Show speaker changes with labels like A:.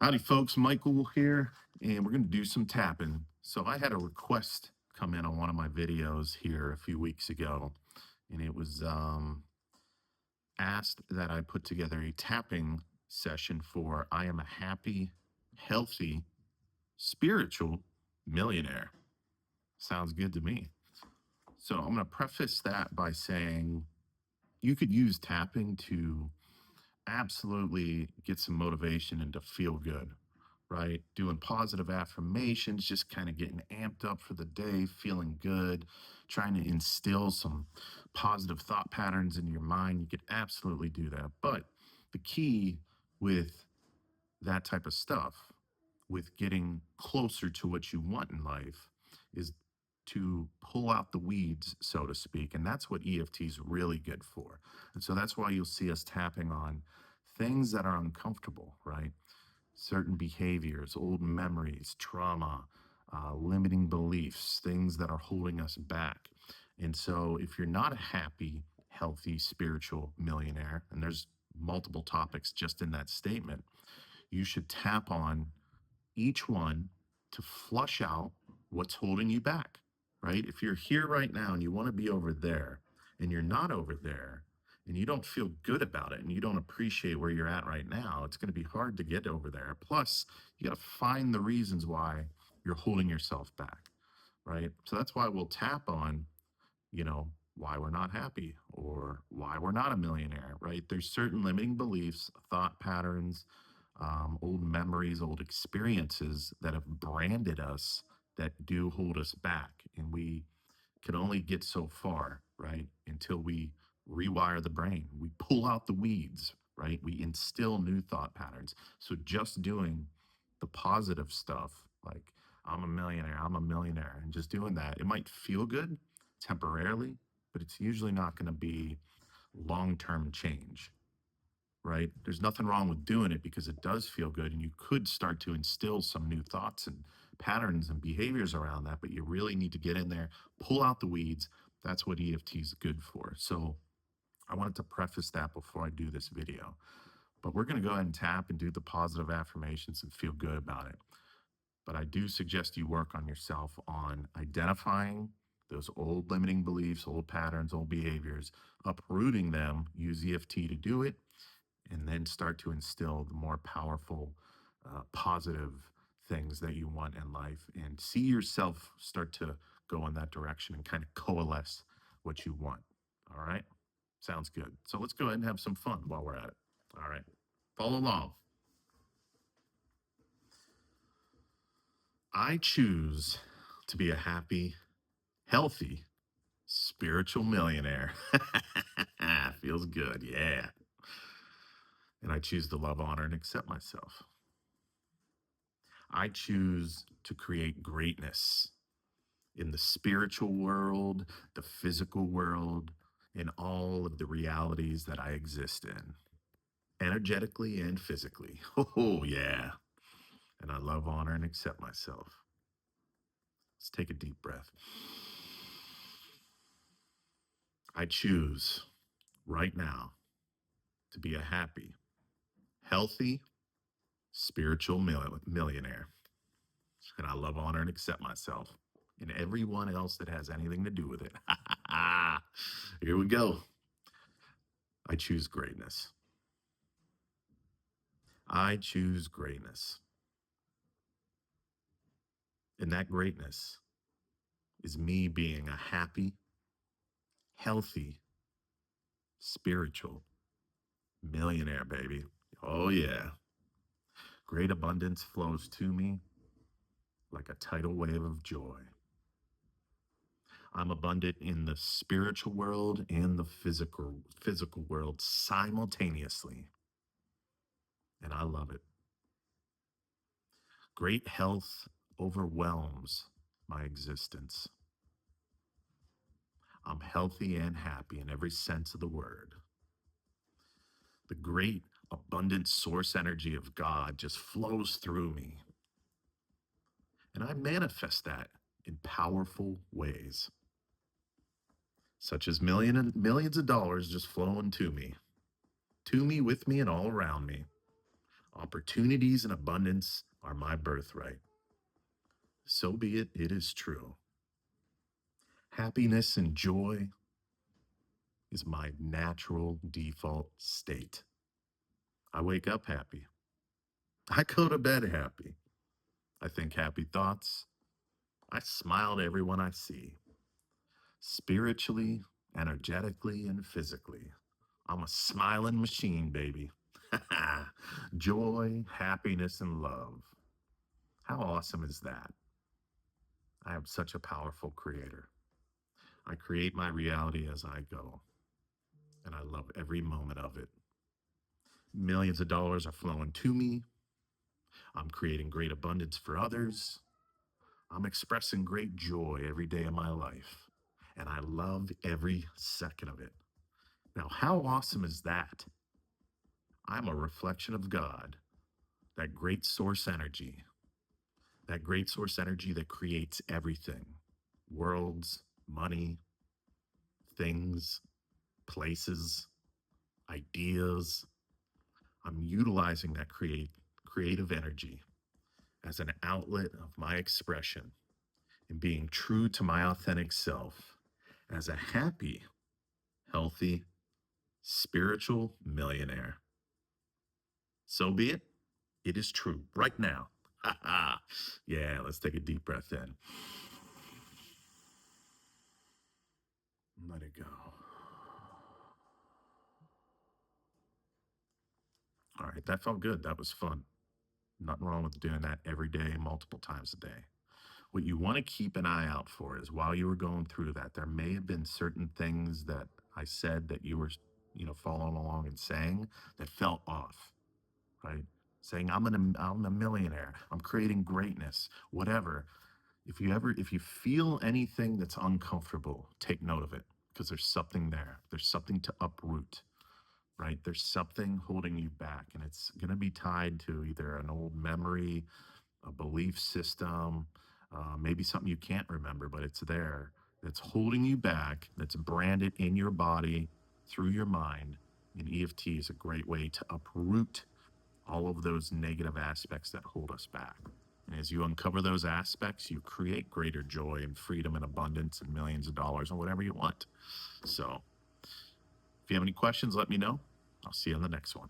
A: Howdy, folks. Michael here, and we're going to do some tapping. So, I had a request come in on one of my videos here a few weeks ago, and it was asked that I put together a tapping session for I am a happy, healthy, spiritual millionaire. Sounds good to me. So, I'm going to preface that by saying you could use tapping to absolutely get some motivation and to feel good, right? Doing positive affirmations, just kind of getting amped up for the day, feeling good, trying to instill some positive thought patterns in your mind. You could absolutely do that. But the key with that type of stuff, with getting closer to what you want in life, is to pull out the weeds, so to speak. And that's what EFT is really good for. And so that's why you'll see us tapping on things that are uncomfortable, right? Certain behaviors, old memories, trauma, limiting beliefs, things that are holding us back. And so if you're not a happy, healthy, spiritual millionaire, and there's multiple topics just in that statement, you should tap on each one to flush out what's holding you back, right? If you're here right now and you want to be over there and you're not over there and you don't feel good about it and you don't appreciate where you're at right now, it's going to be hard to get over there. Plus, you got to find the reasons why you're holding yourself back, right? So that's why we'll tap on, why we're not happy or why we're not a millionaire, right? There's certain limiting beliefs, thought patterns, old memories, old experiences that have branded us that do hold us back. And we can only get so far, right? Until we rewire the brain, we pull out the weeds, right? We instill new thought patterns. So just doing the positive stuff, like I'm a millionaire, and just doing that, it might feel good temporarily, but it's usually not going to be long term change, right? There's nothing wrong with doing it because it does feel good and you could start to instill some new thoughts and patterns and behaviors around that, but you really need to get in there, pull out the weeds. That's what EFT is good for. So I wanted to preface that before I do this video, but we're going to go ahead and tap and do the positive affirmations and feel good about it. But I do suggest you work on yourself on identifying those old limiting beliefs, old patterns, old behaviors, uprooting them, use EFT to do it, and then start to instill the more powerful, positive things that you want in life and see yourself start to go in that direction and kind of coalesce what you want. All right. Sounds good. So let's go ahead and have some fun while we're at it. All right. Follow along. I choose to be a happy, healthy, spiritual millionaire. Feels good. Yeah. And I choose to love, honor, and accept myself. I choose to create greatness in the spiritual world, the physical world, in all of the realities that I exist in, energetically and physically. Oh, yeah. And I love, honor, and accept myself. Let's take a deep breath. I choose right now to be a happy, healthy, spiritual millionaire. And I love, honor, and accept myself and everyone else that has anything to do with it. Here we go. I choose greatness. I choose greatness. And that greatness is me being a happy, healthy, spiritual millionaire, baby. Oh, yeah. Great abundance flows to me like a tidal wave of joy. I'm abundant in the spiritual world and the physical world simultaneously. And I love it. Great health overwhelms my existence. I'm healthy and happy in every sense of the word. The great abundant source energy of God just flows through me. And I manifest that in powerful ways, such as millions of dollars just flowing to me, with me, and all around me. Opportunities and abundance are my birthright. So be it, it is true. Happiness and joy is my natural default state. I wake up happy. I go to bed happy. I think happy thoughts. I smile at everyone I see, spiritually, energetically, and physically. I'm a smiling machine, baby. Joy, happiness, and love. How awesome is that? I am such a powerful creator. I create my reality as I go, and I love every moment of it. Millions of dollars are flowing to me. I'm creating great abundance for others. I'm expressing great joy every day of my life, and I love every second of it. Now, how awesome is that? I'm a reflection of God, that great source energy, that great source energy that creates everything: worlds, money, things, places, ideas. I'm utilizing that creative energy as an outlet of my expression and being true to my authentic self as a happy, healthy, spiritual millionaire. So be it. It is true right now. Yeah, let's take a deep breath in. Let it go. All right, that felt good. That was fun. Nothing wrong with doing that every day, multiple times a day. What you want to keep an eye out for is while you were going through that, there may have been certain things that I said that you were, following along and saying that felt off, right? Saying I'm a millionaire, I'm creating greatness, whatever. If you feel anything that's uncomfortable, take note of it because there's something there. There's something to uproot, right? There's something holding you back, and it's going to be tied to either an old memory, a belief system, maybe something you can't remember, but it's there. That's holding you back. That's branded in your body through your mind. And EFT is a great way to uproot all of those negative aspects that hold us back. And as you uncover those aspects, you create greater joy and freedom and abundance and millions of dollars and whatever you want. So if you have any questions, let me know. I'll see you on the next one.